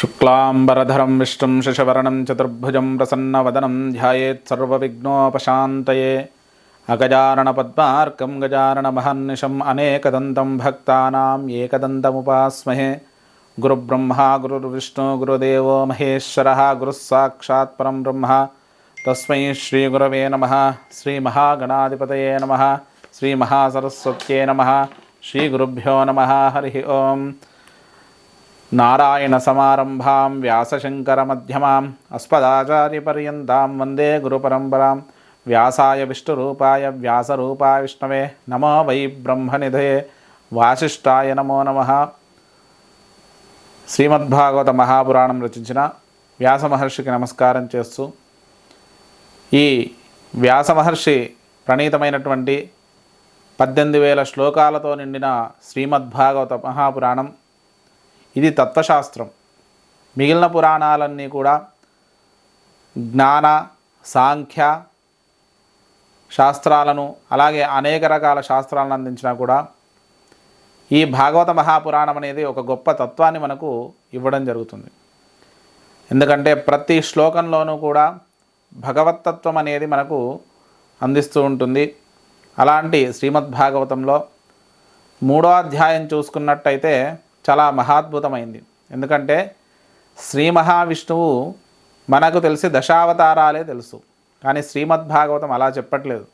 शुक्लांबरधरं विष्णुं शशिवर्णं चतुर्भुजं प्रसन्नवदनं ध्यायेत् सर्वविघ्नोपशान्तये अगजाननपद्मार्कं गजाननमहर्निशम् अनेकदन्तं भक्तानाम् एकदन्तमुपास्महे। गुरुब्रह्मा गुरुर्विष्णु गुरुदेवो महेश्वरः गुरुः साक्षात् परं ब्रह्म तस्मै श्रीगुरवे नमः। श्रीमहागणाधिपतये नमः। श्रीमहासरस्वत्यै नमः। श्रीगुरुभ्यो नमः। हरिः ओम्। नारायण समारंभां व्यासशंकर मध्यमाम् अस्मदाचार्यपर्यन्तां वन्दे गुरुपरम्परां। व्यासाय विष्णुरूपाय व्यासरूपाय विष्णवे नमो वै ब्रह्मनिधये वासिष्ठाय नमो नमः। శ్రీమద్భాగవత మహాపురాణం రచించిన వ్యాస మహర్షికి నమస్కారం చేస్తూ ఈ వ్యాస మహర్షి ప్రణీతమైనటువంటి 18,000 శ్లోకాలతో నిండిన శ్రీమద్భాగవత మహాపురాణం ఇది తత్వశాస్త్రం. మిగిలిన పురాణాలన్నీ కూడా జ్ఞాన సాంఖ్య శాస్త్రాలను అలాగే అనేక రకాల శాస్త్రాలను అందించినా కూడా ఈ భాగవత మహాపురాణం అనేది ఒక గొప్ప తత్వాన్ని మనకు ఇవ్వడం జరుగుతుంది. ఎందుకంటే ప్రతి శ్లోకంలోనూ కూడా భగవత్తత్వం అనేది మనకు అందిస్తూ ఉంటుంది. అలాంటి శ్రీమద్భాగవతంలో 3వ అధ్యాయం చూసుకున్నట్టయితే చాలా మహాద్భుతమైంది. ఎందుకంటే శ్రీ మహావిష్ణువు మనకు తెలిసి దశావతారాలే తెలుసు, కానీ శ్రీమద్భాగవతం అలా చెప్పట్లేదు.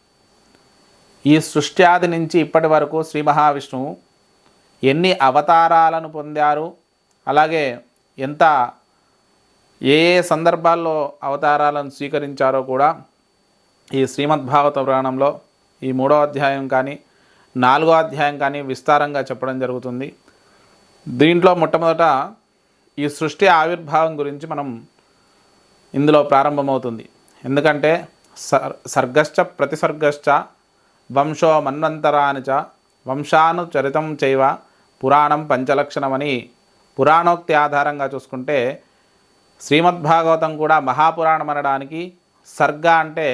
ఈ సృష్టి ఆది నుంచి ఇప్పటి వరకు శ్రీ మహావిష్ణువు ఎన్ని అవతారాలను పొందారు, అలాగే ఎంత ఏ సందర్భాల్లో అవతారాలను స్వీకరించారో కూడా ఈ శ్రీమద్భాగవత పురాణంలో ఈ 3వ అధ్యాయం కానీ 4వ అధ్యాయం కానీ విస్తారంగా చెప్పడం జరుగుతుంది. దీంట్లో మొట్టమొదట ఈ సృష్టి ఆవిర్భావం గురించి మనం ఇందులో ప్రారంభమవుతుంది. ఎందుకంటే సర్గశ్చ ప్రతిసర్గశ్చ వంశో మన్వంతరాని చ వంశానుచరితం చైవ పురాణం పంచలక్షణమని పురాణోక్తి ఆధారంగా చూసుకుంటే శ్రీమద్భాగవతం కూడా మహాపురాణం అనడానికి సర్గ అంటే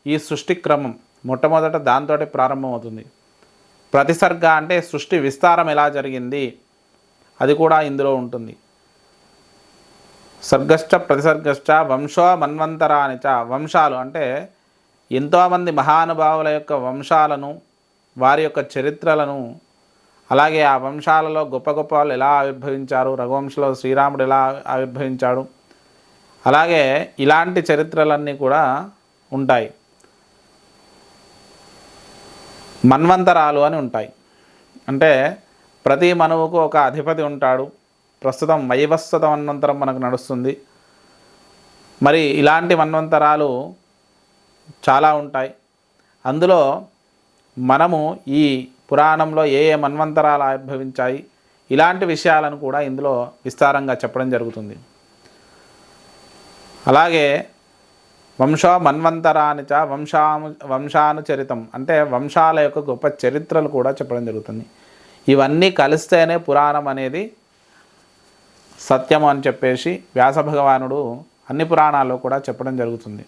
ఈ సృష్టి క్రమం మొట్టమొదట దాంతో ప్రారంభమవుతుంది. ప్రతిసర్గ అంటే సృష్టి విస్తారం ఎలా జరిగింది అది కూడా ఇందులో ఉంటుంది. సర్గశ్చ ప్రతిసర్గశ్చ వంశో మన్వంతరాని చ వంశాలు అంటే ఎంతోమంది మహానుభావుల యొక్క వంశాలను వారి యొక్క చరిత్రలను, అలాగే ఆ వంశాలలో గొప్ప గొప్ప వాళ్ళు ఎలా ఆవిర్భవించారు, రఘువంశంలో శ్రీరాముడు ఎలా ఆవిర్భవించాడు, అలాగే ఇలాంటి చరిత్రలన్నీ కూడా ఉంటాయి. మన్వంతరాలు అని ఉంటాయి. అంటే ప్రతి మనువుకు ఒక అధిపతి ఉంటాడు. ప్రస్తుతం వైవస్వత మన్వంతరం మనకు నడుస్తుంది. మరి ఇలాంటి మన్వంతరాలు చాలా ఉంటాయి. అందులో మనము ఈ పురాణంలో ఏ ఏ మన్వంతరాలు ఆవిర్భవించాయి ఇలాంటి విషయాలను కూడా ఇందులో విస్తారంగా చెప్పడం జరుగుతుంది. అలాగే వంశో మన్వంతరాని చ వంశానుచరితం అంటే వంశాల యొక్క గొప్ప చరిత్రలు కూడా చెప్పడం జరుగుతుంది. ఇవన్నీ కలిస్తేనే పురాణం అనేది సత్యం అని చెప్పేసి వ్యాస భగవానుడు అన్ని పురాణాల్లో కూడా చెప్పడం జరుగుతుంది.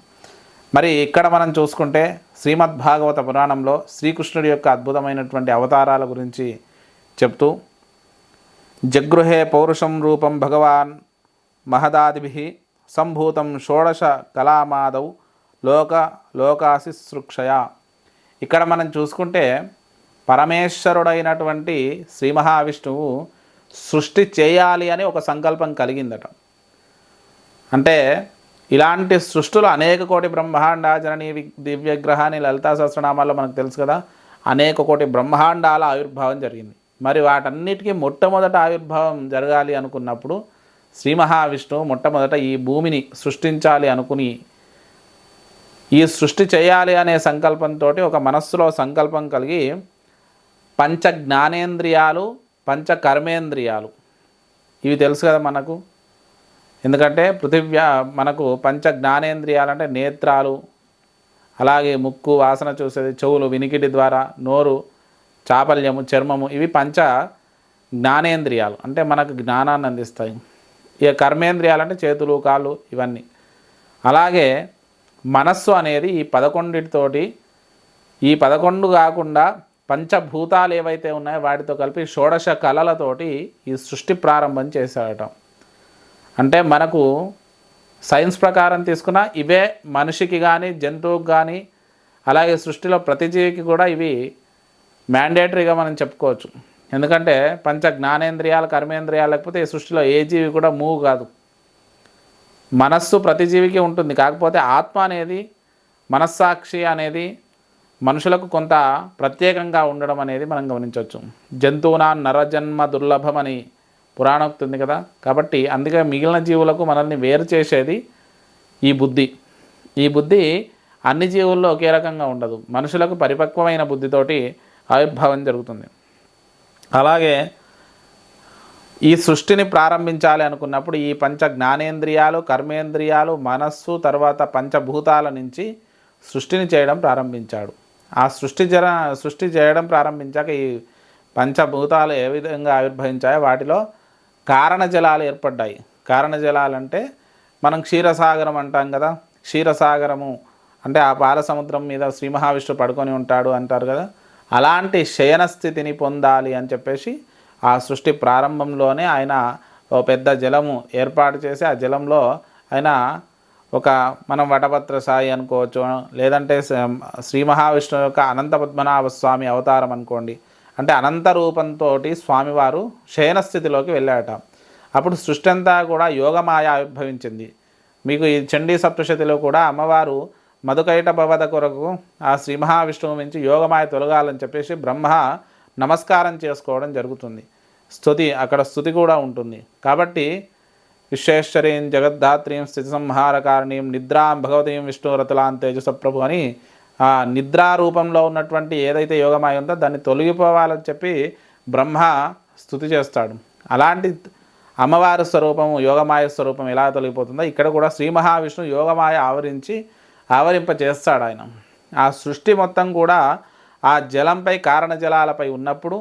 మరి ఇక్కడ మనం చూసుకుంటే శ్రీమద్భాగవత పురాణంలో శ్రీకృష్ణుడి యొక్క అద్భుతమైనటువంటి అవతారాల గురించి చెప్తూ జగృహే పౌరుషం రూపం భగవాన్ మహదాదిభి సంభూతం షోడశ కళామాదౌ లోకాశిసృక్షయ. ఇక్కడ మనం చూసుకుంటే పరమేశ్వరుడైనటువంటి శ్రీ మహావిష్ణువు సృష్టి చేయాలి అని ఒక సంకల్పం కలిగిందట. అంటే ఇలాంటి సృష్టిలో అనేక కోటి బ్రహ్మాండాజనని దివ్యగ్రహాన్ని లలితా సహస్రనామాల్లో మనకు తెలుసు కదా, అనేక కోటి బ్రహ్మాండాల ఆవిర్భావం జరిగింది. మరి వాటన్నిటికీ మొట్టమొదట ఆవిర్భావం జరగాలి అనుకున్నప్పుడు శ్రీ మహావిష్ణువు మొట్టమొదట ఈ భూమిని సృష్టించాలి అనుకుని ఈ సృష్టి చేయాలి అనే సంకల్పంతో ఒక మనస్సులో సంకల్పం కలిగి పంచ జ్ఞానేంద్రియాలు పంచ కర్మేంద్రియాలు ఇవి తెలుసు కదా మనకు. ఎందుకంటే మనకు పంచ జ్ఞానేంద్రియాలంటే నేత్రాలు, అలాగే ముక్కు వాసన చూసేది, చెవులు వినికిడి ద్వారా, నోరు చాపల్యము, చర్మము, ఇవి పంచ జ్ఞానేంద్రియాలు అంటే మనకు జ్ఞానాన్ని అందిస్తాయి. ఇక కర్మేంద్రియాలంటే చేతులు కాళ్ళు ఇవన్నీ. అలాగే మనస్సు అనేది ఈ 11తోటి ఈ 11 కాకుండా పంచభూతాలు ఏవైతే ఉన్నాయో వాటితో కలిపి షోడశ కళలతోటి ఈ సృష్టి ప్రారంభం చేశాడట. అంటే మనకు సైన్స్ ప్రకారం తీసుకున్న ఇవే మనిషికి కానీ జంతువుకి కానీ అలాగే సృష్టిలో ప్రతి జీవికి కూడా ఇవి మ్యాండేటరీగా మనం చెప్పుకోవచ్చు. ఎందుకంటే పంచ జ్ఞానేంద్రియాలు కర్మేంద్రియాలు లేకపోతే ఈ సృష్టిలో ఏ జీవి కూడా మూవ్ కాదు. మనస్సు ప్రతి జీవికి ఉంటుంది, కాకపోతే ఆత్మ అనేది మనస్సాక్షి అనేది మనుషులకు కొంత ప్రత్యేకంగా ఉండడం అనేది మనం గమనించవచ్చు. జంతువునా నరజన్మ దుర్లభం అని పురాణోక్తి ఉంది కదా. కాబట్టి అందుకే మిగిలిన జీవులకు మనల్ని వేరు చేసేది ఈ బుద్ధి. ఈ బుద్ధి అన్ని జీవుల్లో ఒకే రకంగా ఉండదు. మనుషులకు పరిపక్వమైన బుద్ధితోటి ఆవిర్భావం జరుగుతుంది. అలాగే ఈ సృష్టిని ప్రారంభించాలి అనుకున్నప్పుడు ఈ పంచ జ్ఞానేంద్రియాలు కర్మేంద్రియాలు మనస్సు తర్వాత పంచభూతాల నుంచి సృష్టిని చేయడం ప్రారంభించాడు. ఆ సృష్టి చేయడం ప్రారంభించాక ఈ పంచభూతాలు ఏ విధంగా ఆవిర్భవించాయో వాటిలో కారణజలాలు ఏర్పడ్డాయి. కారణజలాలు అంటే మనం క్షీరసాగరం అంటాం కదా. క్షీరసాగరము అంటే ఆ పాల సముద్రం మీద శ్రీ మహావిష్ణువు పడుకొని ఉంటాడు అంటారు కదా. అలాంటి శయన స్థితిని పొందాలి అని చెప్పేసి ఆ సృష్టి ప్రారంభంలోనే ఆయన ఓ పెద్ద జలము ఏర్పాటు చేసి ఆ జలంలో ఆయన ఒక మనం వటపత్ర సాయి అనుకోవచ్చు, లేదంటే శ్రీ మహావిష్ణువు యొక్క అనంత పద్మనాభ స్వామి అవతారం అనుకోండి. అంటే అనంత రూపంతో స్వామివారు శయన స్థితిలోకి వెళ్ళాట. అప్పుడు సృష్టి అంతా కూడా యోగమాయ ఆవిర్భవించింది. మీకు ఈ చండీ సప్తశతిలో కూడా అమ్మవారు మధుకైట భవద కొరకు ఆ శ్రీ మహావిష్ణువు నుంచి యోగమాయ తొలగాలని చెప్పేసి బ్రహ్మ నమస్కారం చేసుకోవడం జరుగుతుంది. అక్కడ స్తుతి కూడా ఉంటుంది. కాబట్టి విశ్వేశ్వరీం జగద్ధాత్రీం స్థితి సంహారకారిణీం నిద్రాం భగవతీం విష్ణురతులాం తేజసప్రభు అని ఆ నిద్రా రూపంలో ఉన్నటువంటి ఏదైతే యోగమాయ ఉందో దాన్ని తొలగిపోవాలని చెప్పి బ్రహ్మ స్తుతి చేస్తాడు. అలాంటి అమ్మవారి స్వరూపము యోగమాయ స్వరూపం ఎలా తొలగిపోతుందో ఇక్కడ కూడా శ్రీ మహావిష్ణువు యోగమాయ ఆవరింప చేస్తాడు ఆయన. ఆ సృష్టి మొత్తం కూడా ఆ జలంపై కారణ జలాలపై ఉన్నప్పుడు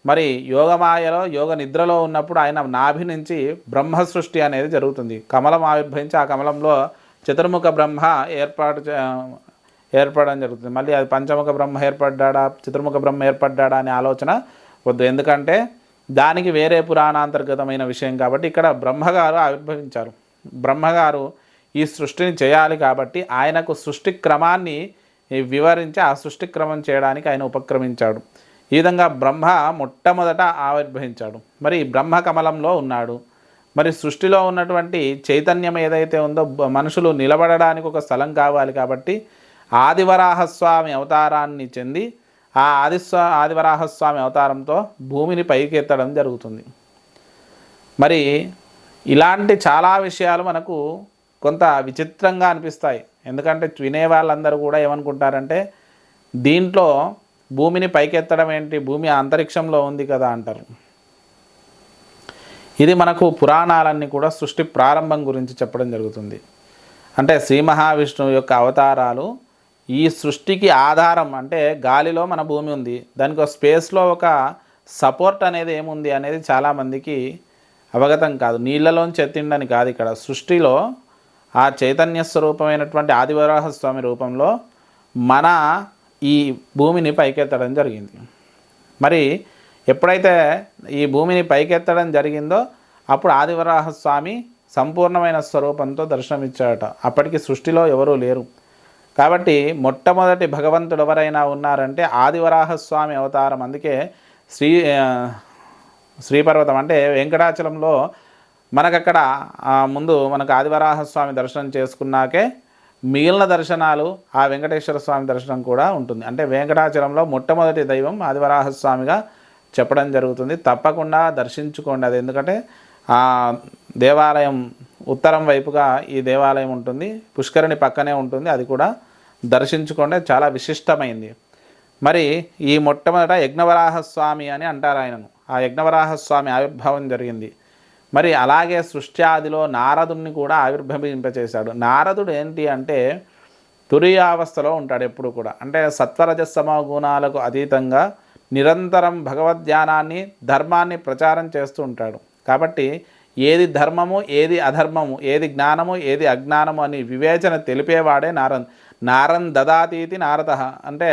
మరి యోగమాయలో యోగ నిద్రలో ఉన్నప్పుడు ఆయన నాభి నుంచి బ్రహ్మ సృష్టి అనేది జరుగుతుంది. కమలం ఆవిర్భవించి ఆ కమలంలో చతుర్ముఖ బ్రహ్మ ఏర్పడడం జరుగుతుంది. మళ్ళీ అది పంచముఖ బ్రహ్మ ఏర్పడ్డా చతుర్ముఖ బ్రహ్మ ఏర్పడ్డా అనే ఆలోచన వద్దు. ఎందుకంటే దానికి వేరే పురాణాంతర్గతమైన విషయం కాబట్టి ఇక్కడ బ్రహ్మగారు ఆవిర్భవించారు. బ్రహ్మగారు ఈ సృష్టిని చేయాలి కాబట్టి ఆయనకు సృష్టి క్రమాన్ని వివరించి ఆ సృష్టి క్రమం చేయడానికి ఆయన ఉపక్రమించాడు. ఈ విధంగా బ్రహ్మ మొట్టమొదట ఆవిర్భవించాడు. మరి బ్రహ్మ కమలంలో ఉన్నాడు. మరి సృష్టిలో ఉన్నటువంటి చైతన్యం ఏదైతే ఉందో మనుషులు నిలబడడానికి ఒక స్థలం కావాలి కాబట్టి ఆదివరాహస్వామి అవతారాన్ని చెంది ఆ ఆదివరాహస్వామి అవతారంతో భూమిని పైకి ఎత్తడం జరుగుతుంది. మరి ఇలాంటి చాలా విషయాలు మనకు కొంత విచిత్రంగా అనిపిస్తాయి. ఎందుకంటే వినే వాళ్ళందరూ కూడా ఏమనుకుంటారంటే దీంట్లో భూమిని పైకెత్తడం ఏంటి, భూమి అంతరిక్షంలో ఉంది కదా అంటారు. ఇది మనకు పురాణాలన్నీ కూడా సృష్టి ప్రారంభం గురించి చెప్పడం జరుగుతుంది. అంటే శ్రీ మహావిష్ణువు యొక్క అవతారాలు ఈ సృష్టికి ఆధారం. అంటే గాలిలో మన భూమి ఉంది, దానికి ఒక స్పేస్లో ఒక సపోర్ట్ అనేది ఏముంది అనేది చాలామందికి అవగతం కాదు. నీళ్ళలోంచి ఎత్తిండని కాదు, ఇక్కడ సృష్టిలో ఆ చైతన్య స్వరూపమైనటువంటి ఆదివరాహస్వామి రూపంలో మన ఈ భూమిని పైకెత్తడం జరిగింది. మరి ఎప్పుడైతే ఈ భూమిని పైకెత్తడం జరిగిందో అప్పుడు ఆదివరాహస్వామి సంపూర్ణమైన స్వరూపంతో దర్శనమిచ్చాడట. అప్పటికి సృష్టిలో ఎవరూ లేరు. కాబట్టి మొట్టమొదటి భగవంతుడు ఎవరైనా ఉన్నారంటే ఆదివరాహస్వామి అవతారం. అందుకే శ్రీపర్వతం అంటే వెంకటాచలంలో మనకక్కడ ముందు మనకు ఆదివరాహస్వామి దర్శనం చేసుకున్నాకే మిగిలిన దర్శనాలు ఆ వెంకటేశ్వర స్వామి దర్శనం కూడా ఉంటుంది. అంటే వెంకటాచలంలో మొట్టమొదటి దైవం ఆదివరాహస్వామిగా చెప్పడం జరుగుతుంది. తప్పకుండా దర్శించుకోండి. అది ఎందుకంటే ఆ దేవాలయం ఉత్తరం వైపుగా ఈ దేవాలయం ఉంటుంది, పుష్కరిణి పక్కనే ఉంటుంది. అది కూడా దర్శించుకోండి, చాలా విశిష్టమైంది. మరి ఈ మొట్టమొదట యజ్ఞవరాహస్వామి అని అంటారు ఆయనను. ఆ యజ్ఞవరాహస్వామి ఆవిర్భావం జరిగింది. మరి అలాగే సృష్టి ఆదిలో నారదుడిని కూడా ఆవిర్భవింపచేశాడు. నారదుడు ఏంటి అంటే తురీయావస్థలో ఉంటాడు ఎప్పుడు కూడా. అంటే సత్వరజస్తమ గుణాలకు అతీతంగా నిరంతరం భగవద్ధ్యానాన్ని ధర్మాన్ని ప్రచారం చేస్తూ ఉంటాడు. కాబట్టి ఏది ధర్మము ఏది అధర్మము, ఏది జ్ఞానము ఏది అజ్ఞానము అని వివేచన తెలిపేవాడే నారన్ దదాతీతి నారద. అంటే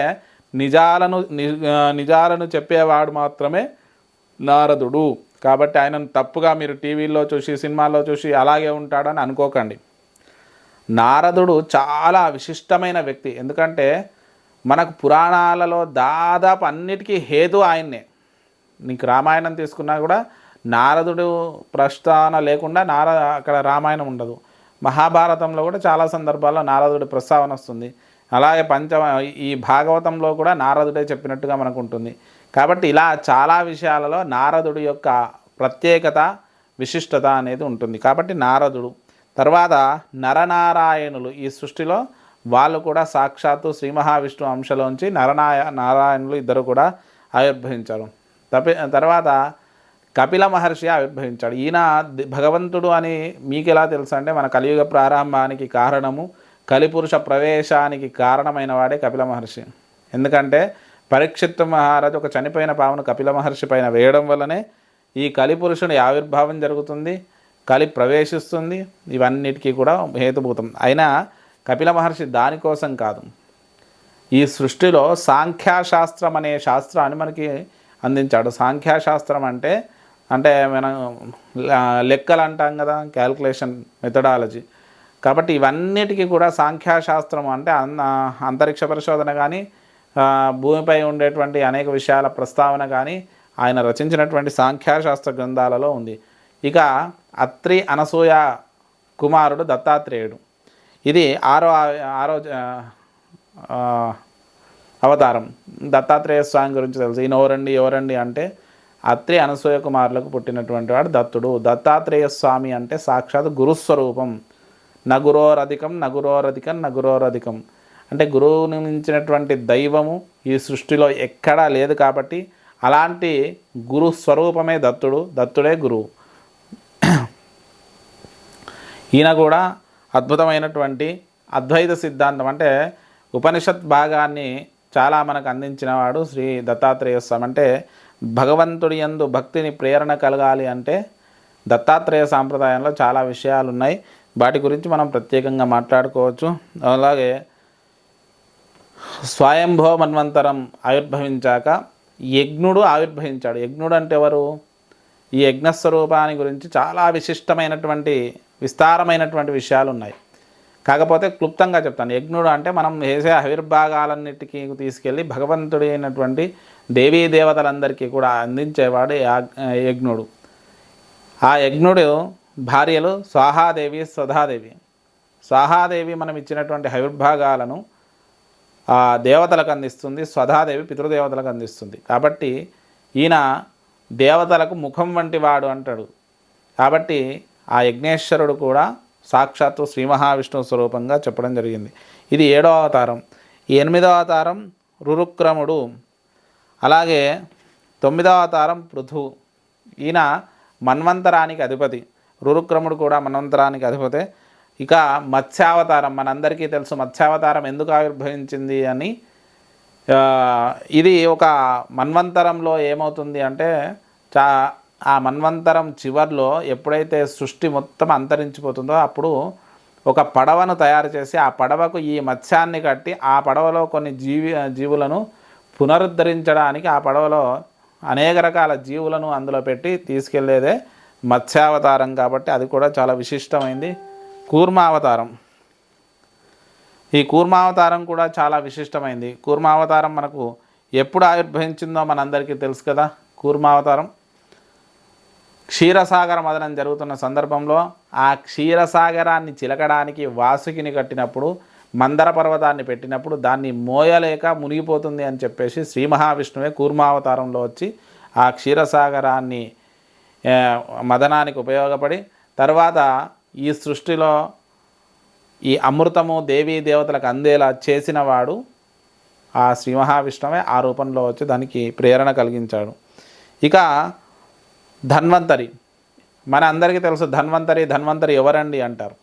నిజాలను చెప్పేవాడు మాత్రమే నారదుడు. కాబట్టి ఆయనను తప్పుగా మీరు టీవీల్లో చూసి సినిమాల్లో చూసి అలాగే ఉంటాడని అనుకోకండి. నారదుడు చాలా విశిష్టమైన వ్యక్తి. ఎందుకంటే మనకు పురాణాలలో దాదాపు అన్నిటికీ హేతు ఆయన్నే. నీకు రామాయణం తీసుకున్నా కూడా నారదుడు ప్రస్తావన లేకుండా అక్కడ రామాయణం ఉండదు. మహాభారతంలో కూడా చాలా సందర్భాల్లో నారదుడి ప్రస్తావన వస్తుంది. అలాగే ఈ భాగవతంలో కూడా నారదుడే చెప్పినట్టుగా మనకు ఉంటుంది. కాబట్టి ఇలా చాలా విషయాలలో నారదుడి యొక్క ప్రత్యేకత విశిష్టత అనేది ఉంటుంది. కాబట్టి నారదుడు తర్వాత నరనారాయణులు ఈ సృష్టిలో వాళ్ళు కూడా సాక్షాత్తు శ్రీ మహావిష్ణువు అంశలోంచి నారాయణులు ఇద్దరు కూడా ఆవిర్భవించారు. తర్వాత కపిల మహర్షి ఆవిర్భవించాడు. ఈయన భగవంతుడు అని మీకు ఎలా తెలుసు అంటే మన కలియుగ ప్రారంభానికి కారణము కలిపురుష ప్రవేశానికి కారణమైన వాడే కపిల మహర్షి. ఎందుకంటే పరీక్షిత్ మహారాజు ఒక చనిపోయిన పామును కపిల మహర్షి పైన వేయడం వల్లనే ఈ కలిపురుషుని ఆవిర్భావం జరుగుతుంది, కలి ప్రవేశిస్తుంది. ఇవన్నిటికీ కూడా హేతుభూతం. అయినా కపిల మహర్షి దానికోసం కాదు, ఈ సృష్టిలో సాంఖ్యాశాస్త్రం అనే శాస్త్రాన్ని మనకి అందించాడు. సాంఖ్యాశాస్త్రం అంటే మనం లెక్కలు అంటాం కదా, క్యాల్కులేషన్ మెథడాలజీ. కాబట్టి ఇవన్నిటికీ కూడా సాంఖ్యాశాస్త్రం అంటే అంతరిక్ష పరిశోధన కానీ భూమిపై ఉండేటువంటి అనేక విషయాల ప్రస్తావన కానీ ఆయన రచించినటువంటి సాంఖ్యాశాస్త్ర గ్రంథాలలో ఉంది. ఇక అత్రి అనసూయ కుమారుడు దత్తాత్రేయుడు. ఇది ఆరో అవతారం. దత్తాత్రేయ స్వామి గురించి తెలుసు. ఈయన ఎవరండి అంటే అత్రి అనసూయ కుమారులకు పుట్టినటువంటి వాడు దత్తుడు. దత్తాత్రేయ స్వామి అంటే సాక్షాత్ గురుస్వరూపం. నగురోరధికం అంటే గురువుని మించినటువంటి దైవము ఈ సృష్టిలో ఎక్కడా లేదు. కాబట్టి అలాంటి గురు స్వరూపమే దత్తుడే గురువు. ఈయన కూడా అద్భుతమైనటువంటి అద్వైత సిద్ధాంతం అంటే ఉపనిషత్ భాగాన్ని చాలా మనకు అందించినవాడు శ్రీ దత్తాత్రేయ స్వామి. అంటే భగవంతుడి యందు భక్తిని ప్రేరణ కలగాలి అంటే దత్తాత్రేయ సాంప్రదాయంలో చాలా విషయాలు ఉన్నాయి. వాటి గురించి మనం ప్రత్యేకంగా మాట్లాడుకోవచ్చు. అలాగే స్వయంభో మన్వంతరం ఆవిర్భవించాక యజ్ఞుడు ఆవిర్భవించాడు. యజ్ఞుడు అంటే ఎవరు? ఈ యజ్ఞస్వరూపాన్ని గురించి చాలా విస్తారమైనటువంటి విషయాలు ఉన్నాయి. కాకపోతే క్లుప్తంగా చెప్తాను. యజ్ఞుడు అంటే మనం వేసే ఆవిర్భాగాలన్నిటికీ తీసుకెళ్ళి భగవంతుడి అయినటువంటి దేవీ దేవతలందరికీ కూడా అందించేవాడు యజ్ఞుడు. ఆ యజ్ఞుడు భార్యలు స్వాహాదేవి స్వధాదేవి. స్వాహాదేవి మనం ఇచ్చినటువంటి ఆవిర్భాగాలను ఆ దేవతలకు అందిస్తుంది, స్వధాదేవి పితృదేవతలకు అందిస్తుంది. కాబట్టి ఈయన దేవతలకు ముఖం వంటి వాడు అంటాడు. కాబట్టి ఆ యజ్ఞేశ్వరుడు కూడా సాక్షాత్తు శ్రీ మహావిష్ణువు స్వరూపంగా చెప్పడం జరిగింది. ఇది 7వ అవతారం. ఈ 8వ అవతారం రురుక్రముడు. అలాగే 9వ అవతారం పృథు. ఈయన మన్వంతరానికి అధిపతి. రురుక్రముడు కూడా మన్వంతరానికి అధిపతే. ఇక మత్స్యావతారం మనందరికీ తెలుసు. మత్స్యావతారం ఎందుకు ఆవిర్భవించింది అని. ఇది ఒక మన్వంతరంలో ఏమవుతుంది అంటే ఆ మన్వంతరం చివర్లో ఎప్పుడైతే సృష్టి మొత్తం అంతరించిపోతుందో అప్పుడు ఒక పడవను తయారు చేసి ఆ పడవకు ఈ మత్స్యాన్ని కట్టి ఆ పడవలో కొన్ని జీవులను పునరుద్ధరించడానికి ఆ పడవలో అనేక రకాల జీవులను అందులో పెట్టి తీసుకెళ్లేదే మత్స్యావతారం. కాబట్టి అది కూడా చాలా విశిష్టమైంది. కూర్మావతారం. ఈ కూర్మావతారం కూడా చాలా విశిష్టమైంది. కూర్మావతారం మనకు ఎప్పుడు ఆవిర్భవించిందో మనందరికీ తెలుసు కదా. కూర్మావతారం క్షీరసాగర మదనం జరుగుతున్న సందర్భంలో ఆ క్షీరసాగరాన్ని చిలకడానికి వాసుకిని కట్టినప్పుడు మందర పర్వతాన్ని పెట్టినప్పుడు దాన్ని మోయలేక మునిగిపోతుంది అని చెప్పేసి శ్రీ మహావిష్ణువే కూర్మావతారంలో వచ్చి ఆ క్షీరసాగరాన్ని మదనానికి ఉపయోగపడి తర్వాత ఈ సృష్టిలో ఈ అమృతము దేవీ దేవతలకు అందేలా చేసిన వాడు ఆ శ్రీ మహావిష్ణువే ఆ రూపంలో వచ్చి దానికి ప్రేరణ కలిగించాడు. ఇక ధన్వంతరి. మన అందరికీ తెలుసు ధన్వంతరి ఎవరండి అంటారు.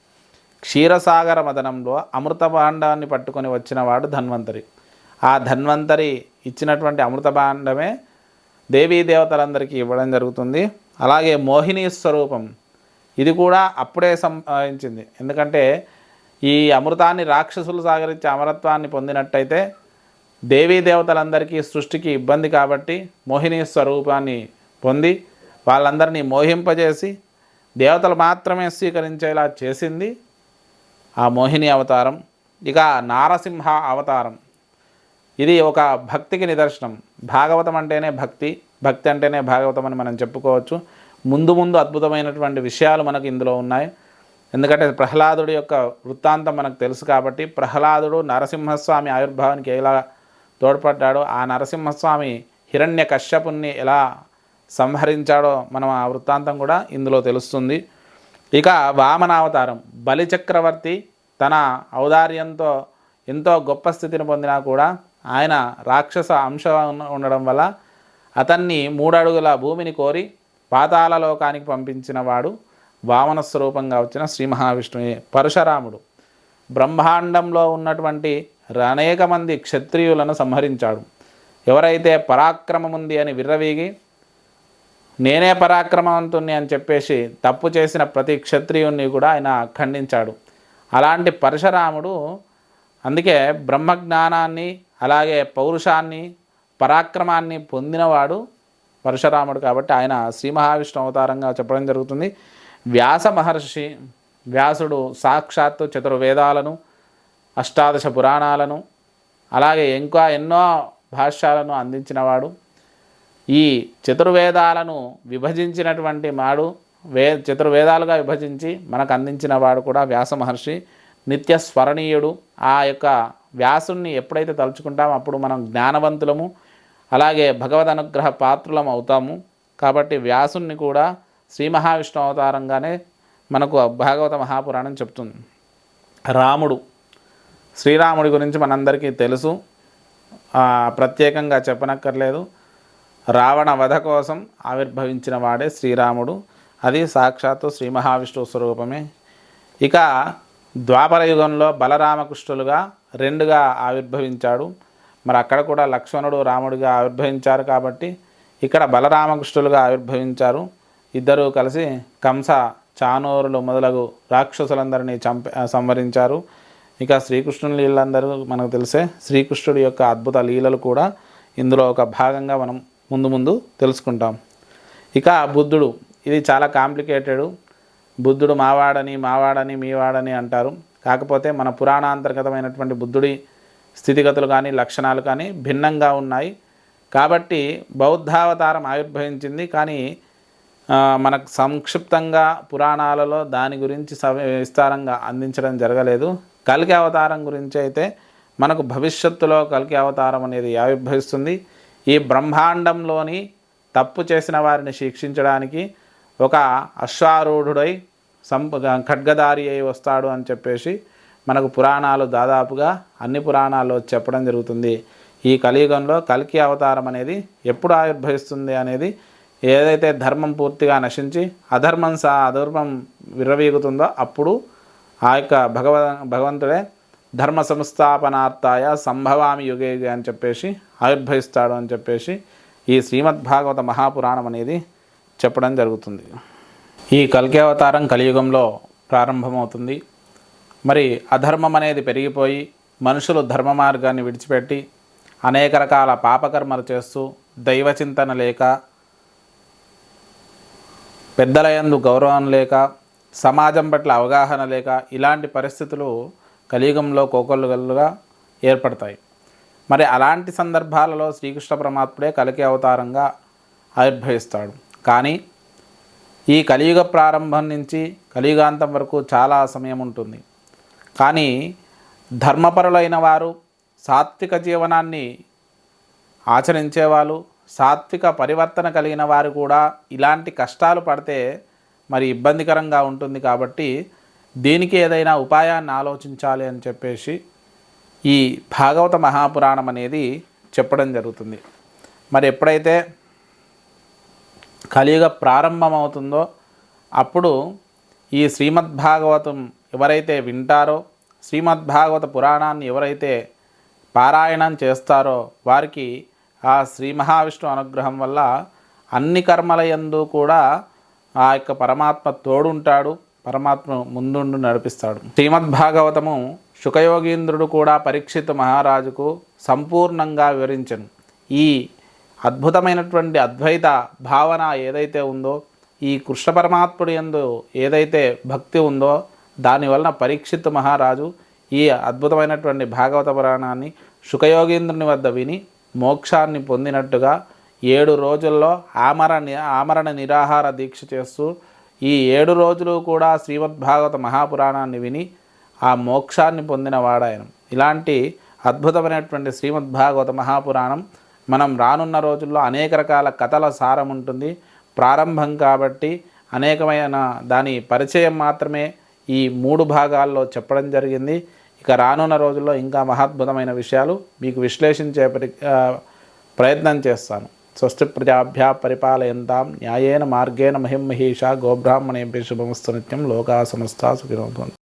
క్షీరసాగర మదనంలో అమృత భాండాన్ని పట్టుకొని వచ్చిన వాడు ధన్వంతరి. ఆ ధన్వంతరి ఇచ్చినటువంటి అమృత భాండమే దేవీ దేవతలందరికీ ఇవ్వడం జరుగుతుంది. అలాగే మోహిని స్వరూపం ఇది కూడా అప్పుడే సంభవించింది. ఎందుకంటే ఈ అమృతాన్ని రాక్షసులు సాగరించి అమరత్వాన్ని పొందినట్టయితే దేవీ దేవతలందరికీ సృష్టికి ఇబ్బంది కాబట్టి మోహిని స్వరూపాన్ని పొంది వాళ్ళందరినీ మోహింపజేసి దేవతలు మాత్రమే స్వీకరించేలా చేసింది ఆ మోహిని అవతారం. ఇక నారసింహ అవతారం, ఇది ఒక భక్తికి నిదర్శనం. భాగవతం అంటేనే భక్తి, భక్తి అంటేనే భాగవతం అని మనం చెప్పుకోవచ్చు. ముందు ముందు అద్భుతమైనటువంటి విషయాలు మనకు ఇందులో ఉన్నాయి. ఎందుకంటే ప్రహ్లాదుడి యొక్క వృత్తాంతం మనకు తెలుసు కాబట్టి, ప్రహ్లాదుడు నరసింహస్వామి ఆవిర్భావానికి ఎలా తోడ్పడ్డాడో, ఆ నరసింహస్వామి హిరణ్య కశ్యపుణ్ణి ఎలా సంహరించాడో మనం ఆ వృత్తాంతం కూడా ఇందులో తెలుస్తుంది. ఇక వామనావతారం, బలిచక్రవర్తి తన ఔదార్యంతో ఎంతో గొప్ప స్థితిని పొందినా కూడా ఆయన రాక్షస అంశం ఉండడం వల్ల అతన్ని 3 అడుగుల భూమిని కోరి పాతాళలోకానికి పంపించిన వాడు వామన స్వరూపంగా వచ్చిన శ్రీ మహావిష్ణువే. పరశురాముడు బ్రహ్మాండంలో ఉన్నటువంటి అనేక మంది క్షత్రియులను సంహరించాడు. ఎవరైతే పరాక్రమం ఉంది అని విర్రవీగి నేనే పరాక్రమవంతుణ్ణి అని చెప్పేసి తప్పు చేసిన ప్రతి క్షత్రియుణ్ణి కూడా ఆయన ఖండించాడు. అలాంటి పరశురాముడు అందుకే బ్రహ్మజ్ఞానాన్ని అలాగే పౌరుషాన్ని పరాక్రమాన్ని పొందినవాడు పరశురాముడు. కాబట్టి ఆయన శ్రీ మహావిష్ణు అవతారంగా చెప్పడం జరుగుతుంది. వ్యాస మహర్షి, వ్యాసుడు సాక్షాత్తు చతుర్వేదాలను, అష్టాదశ పురాణాలను అలాగే ఇంకా ఎన్నో భాష్యాలను అందించినవాడు. ఈ చతుర్వేదాలను విభజించినటువంటి వాడు, చతుర్వేదాలుగా విభజించి మనకు అందించిన వాడు కూడా వ్యాస మహర్షి. నిత్య స్మరణీయుడు. ఆ యొక్క వ్యాసుని ఎప్పుడైతే తలుచుకుంటామో అప్పుడు మనం జ్ఞానవంతులము అలాగే భగవద్ అనుగ్రహ పాత్రులం అవుతాము. కాబట్టి వ్యాసుని కూడా శ్రీ మహావిష్ణు అవతారంగానే మనకు భాగవత మహాపురాణం చెప్తుంది. రాముడు, శ్రీరాముడి గురించి మనందరికీ తెలుసు, ప్రత్యేకంగా చెప్పనక్కర్లేదు. రావణ వధ కోసం ఆవిర్భవించిన వాడే శ్రీరాముడు. అది సాక్షాత్తు శ్రీ మహావిష్ణువు స్వరూపమే. ఇక ద్వాపర యుగంలో బలరామకృష్ణులుగా 2గా ఆవిర్భవించాడు. మరి అక్కడ కూడా లక్ష్మణుడు రాముడిగా ఆవిర్భవించారు కాబట్టి ఇక్కడ బలరామకృష్ణులుగా ఆవిర్భవించారు. ఇద్దరూ కలిసి కంస, చానూరులు మొదలగు రాక్షసులందరినీ సంహరించారు. ఇక శ్రీకృష్ణుని లీలందరూ మనకు తెలిసే. శ్రీకృష్ణుడి యొక్క అద్భుత లీలలు కూడా ఇందులో ఒక భాగంగా మనం ముందు తెలుసుకుంటాం. ఇక బుద్ధుడు, ఇది చాలా కాంప్లికేటెడ్. బుద్ధుడు మావాడని మీవాడని అంటారు. కాకపోతే మన పురాణాంతర్గతమైనటువంటి బుద్ధుడి స్థితిగతులు కానీ లక్షణాలు కానీ భిన్నంగా ఉన్నాయి. కాబట్టి బౌద్ధావతారం ఆవిర్భవించింది. కానీ మనకు సంక్షిప్తంగా పురాణాలలో దాని గురించి విస్తారంగా అందించడం జరగలేదు. కల్కి అవతారం గురించి అయితే మనకు భవిష్యత్తులో కల్కి అవతారం అనేది ఆవిర్భవిస్తుంది. ఈ బ్రహ్మాండంలోని తప్పు చేసిన వారిని శిక్షించడానికి ఒక అశ్వారూఢుడై ఖడ్గధారి అయి వస్తాడు అని చెప్పేసి మనకు పురాణాలు దాదాపుగా అన్ని పురాణాల్లో చెప్పడం జరుగుతుంది. ఈ కలియుగంలో కల్కి అవతారం అనేది ఎప్పుడు ఆవిర్భవిస్తుంది అనేది, ఏదైతే ధర్మం పూర్తిగా నశించి అధర్మం విర్రవీగుతుందో అప్పుడు ఆ యొక్క భగవంతుడే ధర్మ సంస్థాపనార్థాయ సంభవామి యుగే అని చెప్పేసి ఆవిర్భవిస్తాడు అని చెప్పేసి ఈ శ్రీమద్భాగవత మహాపురాణం అనేది చెప్పడం జరుగుతుంది. ఈ కల్కి అవతారం కలియుగంలో ప్రారంభమవుతుంది. మరి అధర్మం అనేది పెరిగిపోయి మనుషులు ధర్మ మార్గాన్ని విడిచిపెట్టి అనేక రకాల పాపకర్మలు చేస్తూ దైవచింతన లేక, పెద్దల యందు గౌరవం లేక, సమాజం పట్ల అవగాహన లేక ఇలాంటి పరిస్థితులు కలియుగంలో కోకొల్లుగా ఏర్పడతాయి. మరి అలాంటి సందర్భాలలో శ్రీకృష్ణ పరమాత్ముడే కల్కి అవతారంగా ఆవిర్భవిస్తాడు. కానీ ఈ కలియుగ ప్రారంభం నుంచి కలియుగాంతం వరకు చాలా సమయం ఉంటుంది. కానీ ధర్మపరులైన వారు, సాత్విక జీవనాన్ని ఆచరించేవాళ్ళు, సాత్విక పరివర్తన కలిగిన వారు కూడా ఇలాంటి కష్టాలు పడితే మరి ఇబ్బందికరంగా ఉంటుంది. కాబట్టి దీనికి ఏదైనా ఉపాయాన్ని ఆలోచించాలి అని చెప్పేసి ఈ భాగవత మహాపురాణం అనేది చెప్పడం జరుగుతుంది. మరి ఎప్పుడైతే కలియుగ ప్రారంభమవుతుందో అప్పుడు ఈ శ్రీమద్భాగవతం ఎవరైతే వింటారో, శ్రీమద్భాగవత పురాణాన్ని ఎవరైతే పారాయణం చేస్తారో వారికి ఆ శ్రీ మహావిష్ణు అనుగ్రహం వల్ల అన్ని కర్మల యందు కూడా ఆ యొక్క పరమాత్మ తోడుంటాడు, పరమాత్మ ముందుండి నడిపిస్తాడు. శ్రీమద్భాగవతము శుకయోగీంద్రుడు కూడా పరీక్షిత్ మహారాజుకు సంపూర్ణంగా వివరించను. ఈ అద్భుతమైనటువంటి అద్వైత భావన ఏదైతే ఉందో, ఈ కృష్ణ పరమాత్ముడి యందు ఏదైతే భక్తి ఉందో, దానివలన పరీక్షిత్ మహారాజు ఈ అద్భుతమైనటువంటి భాగవత పురాణాన్ని శుకయోగీంద్రుని వద్ద విని మోక్షాన్ని పొందినట్టుగా 7 రోజుల్లో ఆమరణ నిరాహార దీక్ష చేస్తూ ఈ 7 రోజులు కూడా శ్రీమద్భాగవత మహాపురాణాన్ని విని ఆ మోక్షాన్ని పొందిన వాడాయన. ఇలాంటి అద్భుతమైనటువంటి శ్రీమద్భాగవత మహాపురాణం మనం రానున్న రోజుల్లో అనేక రకాల కథల సారం ఉంటుంది. ప్రారంభం కాబట్టి అనేకమైన దాని పరిచయం మాత్రమే ఈ 3 భాగాల్లో చెప్పడం జరిగింది. ఇక రానున్న రోజుల్లో ఇంకా మహాద్భుతమైన విషయాలు మీకు విశ్లేషించే ప్రయత్నం చేస్తాను. స్వస్తి ప్రజాభ్యా పరిపాలయంతాం న్యాయేన మార్గేణ మహిం మహేషా గోబ్రాహ్మణేభ్య శుభమస్తు నిత్యం లోకా సమస్తా సుఖినో భవంతు.